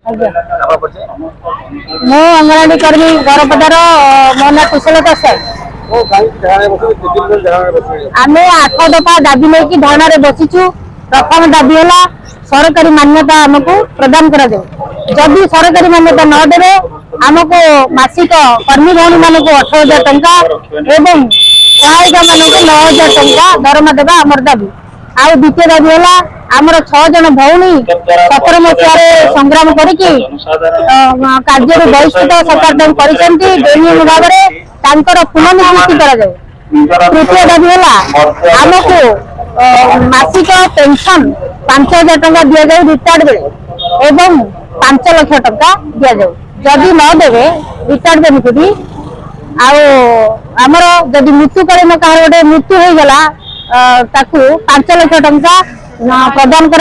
मु अंगनवाड़ी कर्मी गरपदार मो ना कुशलता सार आम 8 दफा दाबी लेकिन धरना बसीचु। प्रथम दाबी है सरकारी मान्यता आमको प्रदान कर जदि सरकारी मान्यता नदेवे आमको मासिक कर्मी भौणी मान 18,000 टंका एवं सहायिका मान 9,000 टंका दरमा देवा आमर दाबी। आउ द्वितीय दाबी है आमर 6 जन भौणी 17 मसीह संग्राम करके कार्य बहिष्कृत सरकार बेनियम भाव में पुनर्नियुक्ति कर। तृतीय दाबी है आमको मासिक पेंशन 5,000 टंका दि जाए रिटायर्ड बेले एवं 5 लाख टंका दि जाए जदि नदेवे रिटायर्ड बेनिफिट आमर जदि मृत्युकालीन कह गोटे मृत्यु हो गला 5 लाख टंका प्रदान कर।